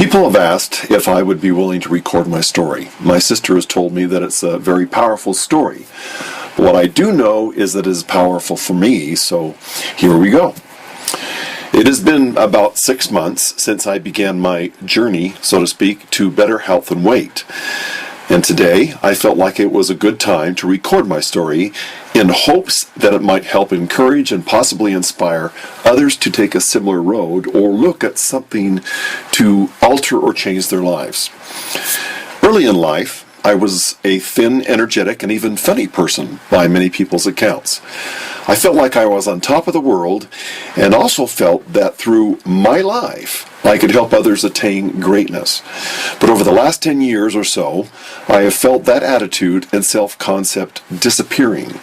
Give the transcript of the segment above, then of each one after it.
People have asked if I would be willing to record my story. My sister has told me that it's a very powerful story. But what I do know is that it is powerful for me, so here we go. It has been about 6 months since I began my journey, so to speak, to better health and weight. And today, I felt like it was a good time to record my story in hopes that it might help encourage and possibly inspire others to take a similar road or look at something to alter or change their lives. Early in life, I was a thin, energetic, and even funny person by many people's accounts. I felt like I was on top of the world and also felt that through my life, I could help others attain greatness. But over the last 10 years or so, I have felt that attitude and self-concept disappearing.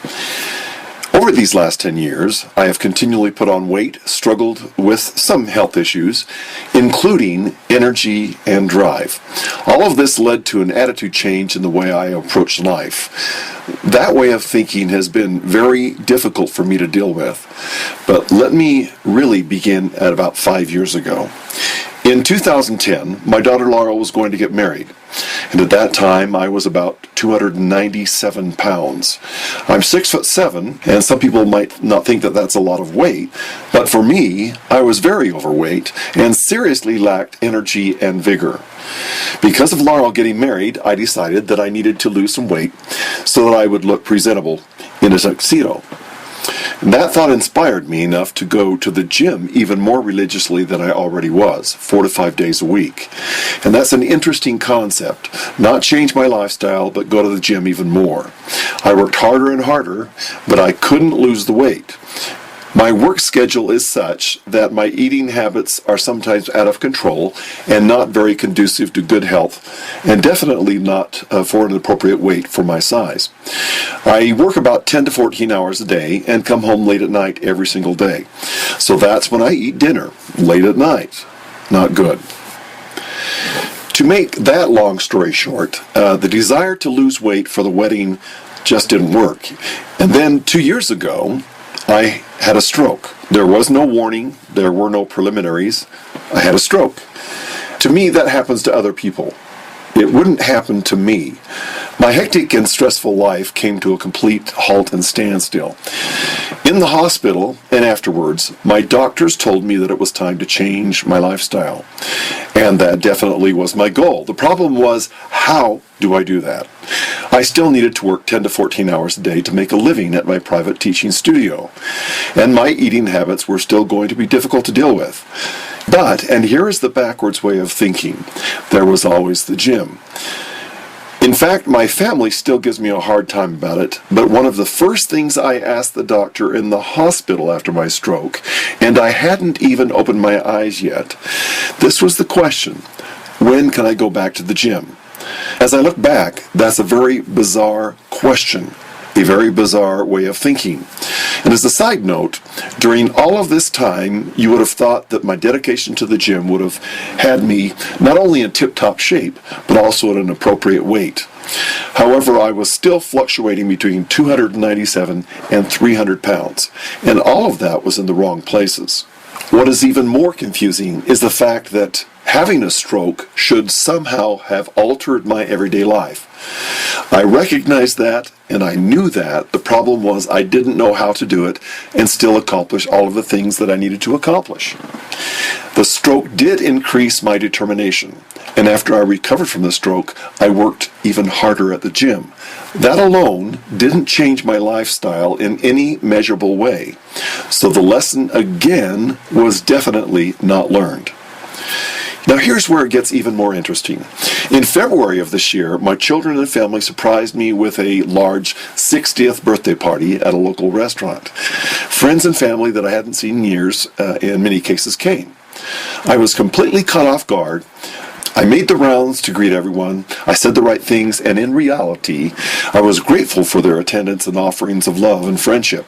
Over these last 10 years, I have continually put on weight, struggled with some health issues, including energy and drive. All of this led to an attitude change in the way I approach life. That way of thinking has been very difficult for me to deal with. But let me really begin at about 5 years ago. In 2010, my daughter Laurel was going to get married, and at that time I was about 297 pounds. I'm 6'7", and some people might not think that that's a lot of weight, but for me, I was very overweight and seriously lacked energy and vigor. Because of Laurel getting married, I decided that I needed to lose some weight so that I would look presentable in a tuxedo. And that thought inspired me enough to go to the gym even more religiously than I already was, 4 to 5 days a week. And that's an interesting concept. Not change my lifestyle, but go to the gym even more. I worked harder and harder, but I couldn't lose the weight. My work schedule is such that my eating habits are sometimes out of control and not very conducive to good health, and definitely not for an appropriate weight for my size. I work about 10 to 14 hours a day and come home late at night every single day. So that's when I eat dinner, late at night. Not good. To make that long story short, the desire to lose weight for the wedding just didn't work. And then 2 years ago, I had a stroke. There was no warning. There were no preliminaries. I had a stroke. To me, that happens to other people. It wouldn't happen to me. My hectic and stressful life came to a complete halt and standstill. In the hospital and afterwards, my doctors told me that it was time to change my lifestyle. And that definitely was my goal. The problem was, how do I do that? I still needed to work 10 to 14 hours a day to make a living at my private teaching studio. And my eating habits were still going to be difficult to deal with. But, and here is the backwards way of thinking, there was always the gym. In fact, my family still gives me a hard time about it, but one of the first things I asked the doctor in the hospital after my stroke, and I hadn't even opened my eyes yet, this was the question: when can I go back to the gym? As I look back, that's a very bizarre question, a very bizarre way of thinking. And as a side note, during all of this time, you would have thought that my dedication to the gym would have had me not only in tip-top shape, but also at an appropriate weight. However, I was still fluctuating between 297 and 300 pounds, and all of that was in the wrong places. What is even more confusing is the fact that having a stroke should somehow have altered my everyday life. I recognized that, and I knew that. The problem was I didn't know how to do it and still accomplish all of the things that I needed to accomplish. The stroke did increase my determination, and after I recovered from the stroke, I worked even harder at the gym. That alone didn't change my lifestyle in any measurable way. So the lesson again was definitely not learned. Now here's where it gets even more interesting. In February of this year, my children and family surprised me with a large 60th birthday party at a local restaurant. Friends and family that I hadn't seen in years, in many cases, came. I was completely caught off guard. I made the rounds to greet everyone. I said the right things, and in reality, I was grateful for their attendance and offerings of love and friendship.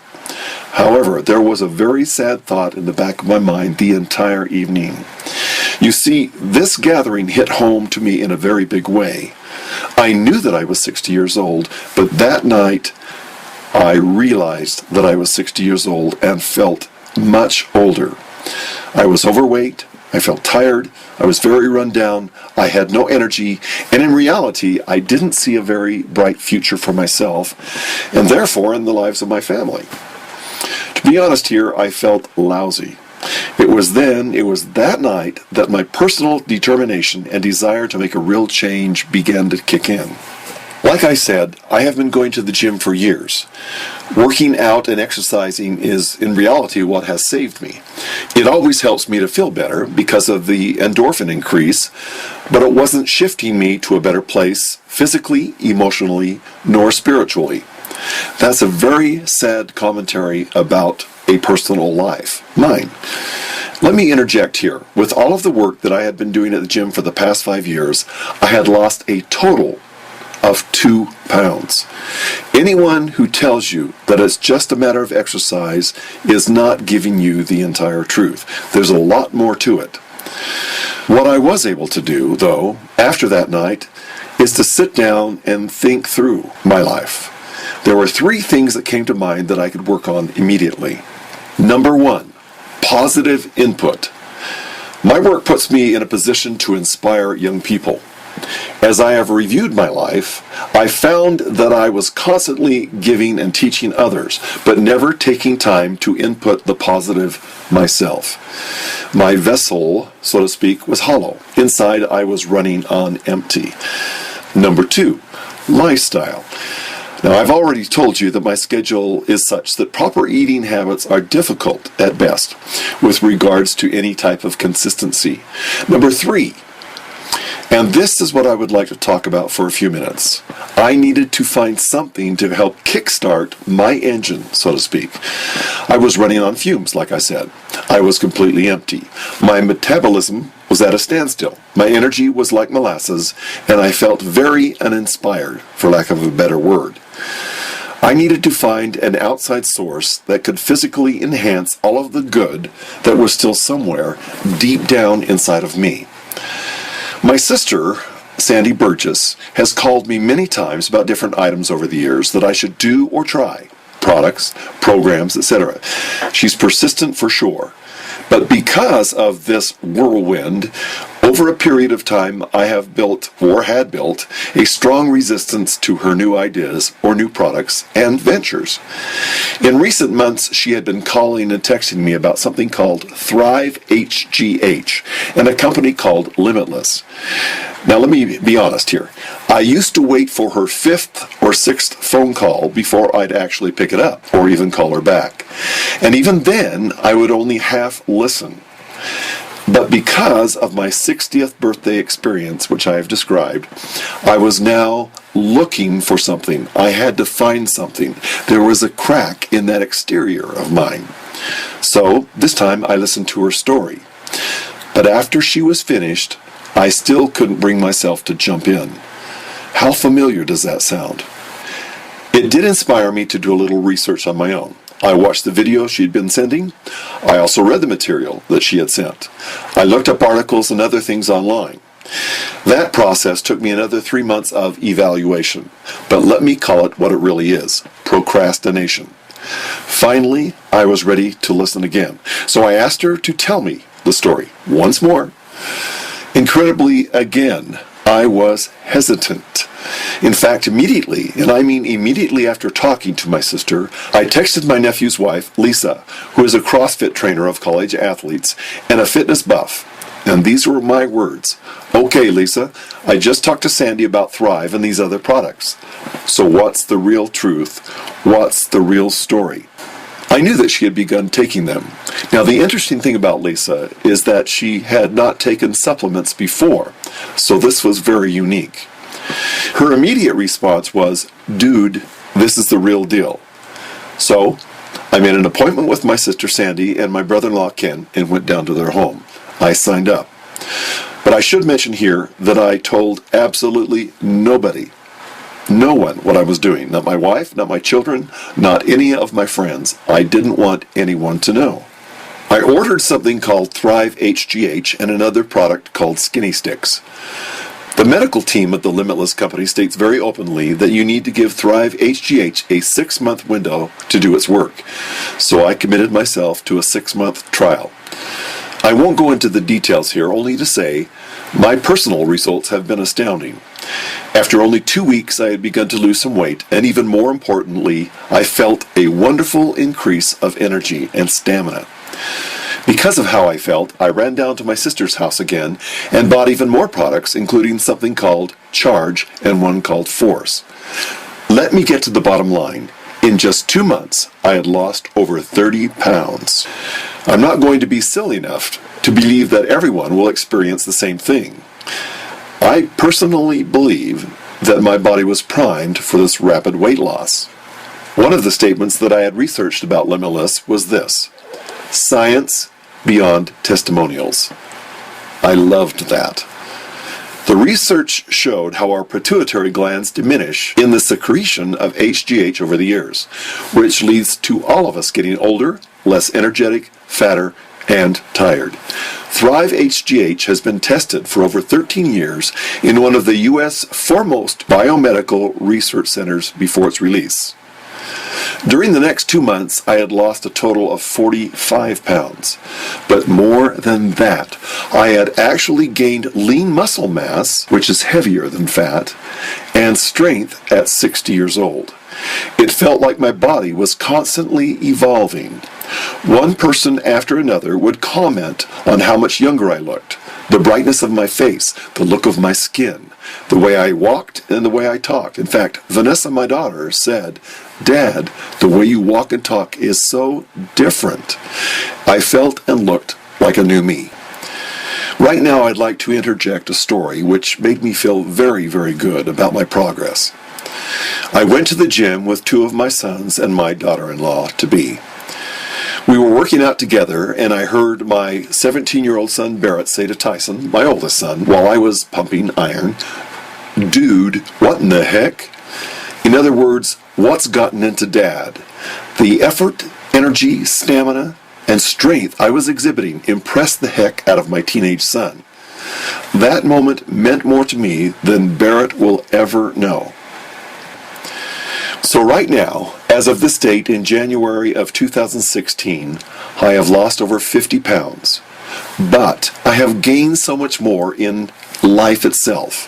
However, there was a very sad thought in the back of my mind the entire evening. You see, this gathering hit home to me in a very big way. I knew that I was 60 years old, but that night I realized that I was 60 years old and felt much older. I was overweight, I felt tired, I was very run down, I had no energy, and in reality, I didn't see a very bright future for myself, and therefore in the lives of my family. To be honest here, I felt lousy. It was that night that my personal determination and desire to make a real change began to kick in. Like I said, I have been going to the gym for years. Working out and exercising is, in reality, what has saved me. It always helps me to feel better because of the endorphin increase, but it wasn't shifting me to a better place physically, emotionally, nor spiritually. That's a very sad commentary about a personal life, mine. Let me interject here. With all of the work that I had been doing at the gym for the past 5 years, I had lost a total of 2 pounds. Anyone who tells you that it's just a matter of exercise is not giving you the entire truth. There's a lot more to it. What I was able to do, though, after that night, is to sit down and think through my life. There were 3 things that came to mind that I could work on immediately. Number 1, positive input. My work puts me in a position to inspire young people. As I have reviewed my life, I found that I was constantly giving and teaching others, but never taking time to input the positive myself. My vessel, so to speak, was hollow. Inside, I was running on empty. Number 2, lifestyle. Now, I've already told you that my schedule is such that proper eating habits are difficult at best with regards to any type of consistency. Number 3, and this is what I would like to talk about for a few minutes. I needed to find something to help kickstart my engine, so to speak. I was running on fumes, like I said. I was completely empty. My metabolism was at a standstill. My energy was like molasses, and I felt very uninspired, for lack of a better word. I needed to find an outside source that could physically enhance all of the good that was still somewhere deep down inside of me. My sister, Sandy Burgess, has called me many times about different items over the years that I should do or try. Products, programs, etc. She's persistent for sure. But because of this whirlwind, over a period of time I have built, or had built, a strong resistance to her new ideas or new products and ventures. In recent months, she had been calling and texting me about something called Thrive HGH and a company called Limitless. Now let me be honest here. I used to wait for her 5th or 6th phone call before I'd actually pick it up or even call her back. And even then, I would only half listen. But because of my 60th birthday experience, which I have described, I was now looking for something. I had to find something. There was a crack in that exterior of mine. So this time I listened to her story. But after she was finished, I still couldn't bring myself to jump in. How familiar does that sound? It did inspire me to do a little research on my own. I watched the video she'd been sending. I also read the material that she had sent. I looked up articles and other things online. That process took me another 3 months of evaluation, but let me call it what it really is: procrastination. Finally, I was ready to listen again, so I asked her to tell me the story once more. Incredibly, again, I was hesitant. In fact, immediately, and I mean immediately after talking to my sister, I texted my nephew's wife, Lisa, who is a CrossFit trainer of college athletes and a fitness buff. And these were my words. "Okay, Lisa, I just talked to Sandy about Thrive and these other products. So what's the real truth? What's the real story?" I knew that she had begun taking them. Now, the interesting thing about Lisa is that she had not taken supplements before, so this was very unique. Her immediate response was, "Dude, this is the real deal." So, I made an appointment with my sister Sandy and my brother-in-law Ken and went down to their home. I signed up. But I should mention here that I told absolutely nobody, no one, what I was doing. Not my wife, not my children, not any of my friends. I didn't want anyone to know. I ordered something called Thrive HGH and another product called Skinny Sticks. The medical team at the Limitless company states very openly that you need to give Thrive HGH a 6-month window to do its work. So I committed myself to a 6-month trial. I won't go into the details here, only to say my personal results have been astounding. After only 2 weeks, I had begun to lose some weight, and even more importantly, I felt a wonderful increase of energy and stamina. Because of how I felt, I ran down to my sister's house again and bought even more products, including something called Charge and one called Force. Let me get to the bottom line. In just 2 months, I had lost over 30 pounds. I'm not going to be silly enough to believe that everyone will experience the same thing. I personally believe that my body was primed for this rapid weight loss. One of the statements that I had researched about Limitless was this: science beyond testimonials. I loved that. The research showed how our pituitary glands diminish in the secretion of HGH over the years, which leads to all of us getting older, less energetic, fatter, and tired. Thrive HGH has been tested for over 13 years in one of the U.S. foremost biomedical research centers before its release. During the next 2 months, I had lost a total of 45 pounds. But more than that, I had actually gained lean muscle mass, which is heavier than fat, and strength at 60 years old. It felt like my body was constantly evolving. One person after another would comment on how much younger I looked, the brightness of my face, the look of my skin, the way I walked and the way I talked. In fact, Vanessa, my daughter, said, "Dad, the way you walk and talk is so different." I felt and looked like a new me. Right now, I'd like to interject a story which made me feel very, very good about my progress. I went to the gym with 2 of my sons and my daughter-in-law-to-be. We were working out together, and I heard my 17-year-old son Barrett say to Tyson, my oldest son, while I was pumping iron, "Dude, what in the heck?" In other words, what's gotten into Dad? The effort, energy, stamina, and strength I was exhibiting impressed the heck out of my teenage son. That moment meant more to me than Barrett will ever know. So right now, as of this date in January of 2016, I have lost over 50 pounds. But I have gained so much more in life itself.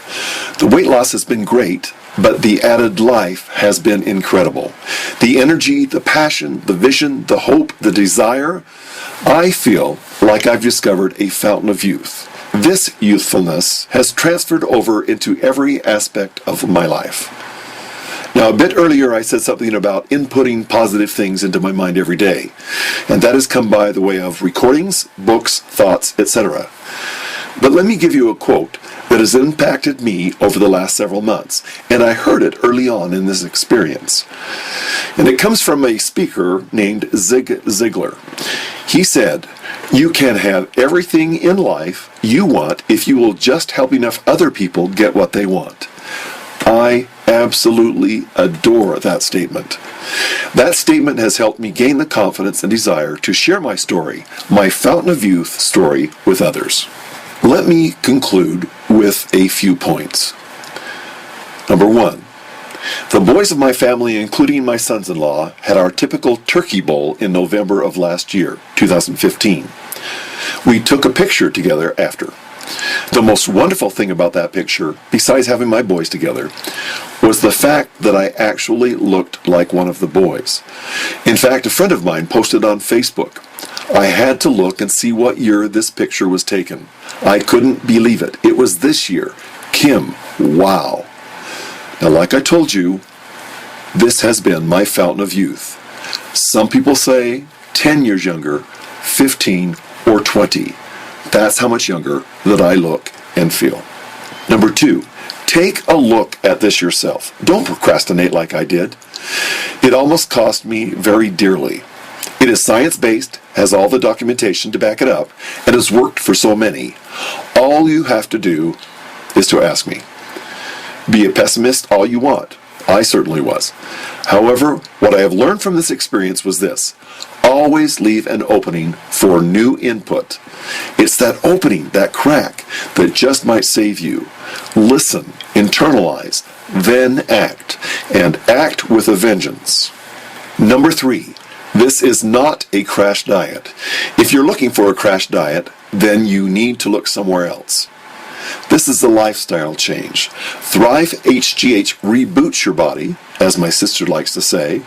The weight loss has been great, but the added life has been incredible. The energy, the passion, the vision, the hope, the desire, I feel like I've discovered a fountain of youth. This youthfulness has transferred over into every aspect of my life. Now, a bit earlier I said something about inputting positive things into my mind every day, and that has come by the way of recordings, books, thoughts, etc. But let me give you a quote that has impacted me over the last several months, and I heard it early on in this experience. And it comes from a speaker named Zig Ziglar. He said, "You can have everything in life you want if you will just help enough other people get what they want." I absolutely adore that statement. That statement has helped me gain the confidence and desire to share my story, my fountain of youth story, with others. Let me conclude with a few points. Number 1, the boys of my family, including my sons-in-law, had our typical turkey bowl in November of last year, 2015. We took a picture together after. The most wonderful thing about that picture, besides having my boys together, was the fact that I actually looked like one of the boys. In fact, a friend of mine posted on Facebook. I had to look and see what year this picture was taken. I couldn't believe it. It was this year. Kim, wow. Now, like I told you, this has been my fountain of youth. Some people say 10 years younger, 15, or 20. That's how much younger that I look and feel. Number 2, take a look at this yourself. Don't procrastinate like I did. It almost cost me very dearly. It is science-based, has all the documentation to back it up, and has worked for so many. All you have to do is to ask me. Be a pessimist all you want. I certainly was. However, what I have learned from this experience was this. Always leave an opening for new input. It's that opening, that crack, that just might save you. Listen, internalize, then act, and act with a vengeance. Number 3, This is not a crash diet. If you're looking for a crash diet, then you need to look somewhere else. This is a lifestyle change. Thrive HGH reboots your body, as my sister likes to say.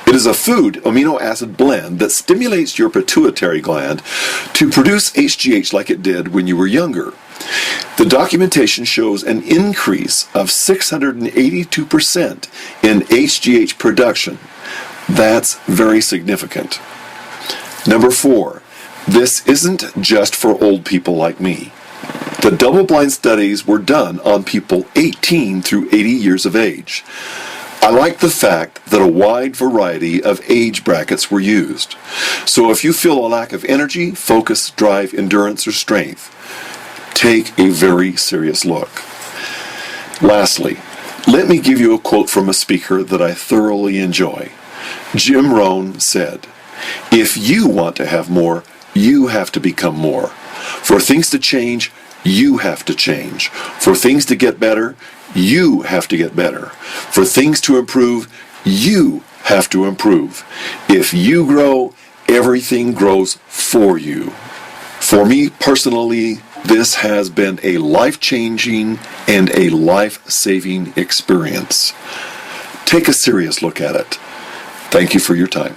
It is a food amino acid blend that stimulates your pituitary gland to produce HGH like it did when you were younger. The documentation shows an increase of 682% in HGH production. That's very significant. Number 4, this isn't just for old people like me. The double-blind studies were done on people 18 through 80 years of age. I like the fact that a wide variety of age brackets were used. So if you feel a lack of energy, focus, drive, endurance, or strength, take a very serious look. Lastly, let me give you a quote from a speaker that I thoroughly enjoy. Jim Rohn said, "If you want to have more, you have to become more. For things to change, you have to change. For things to get better, you have to get better. For things to improve, you have to improve. If you grow, everything grows for you." For me personally, this has been a life-changing and a life-saving experience. Take a serious look at it. Thank you for your time.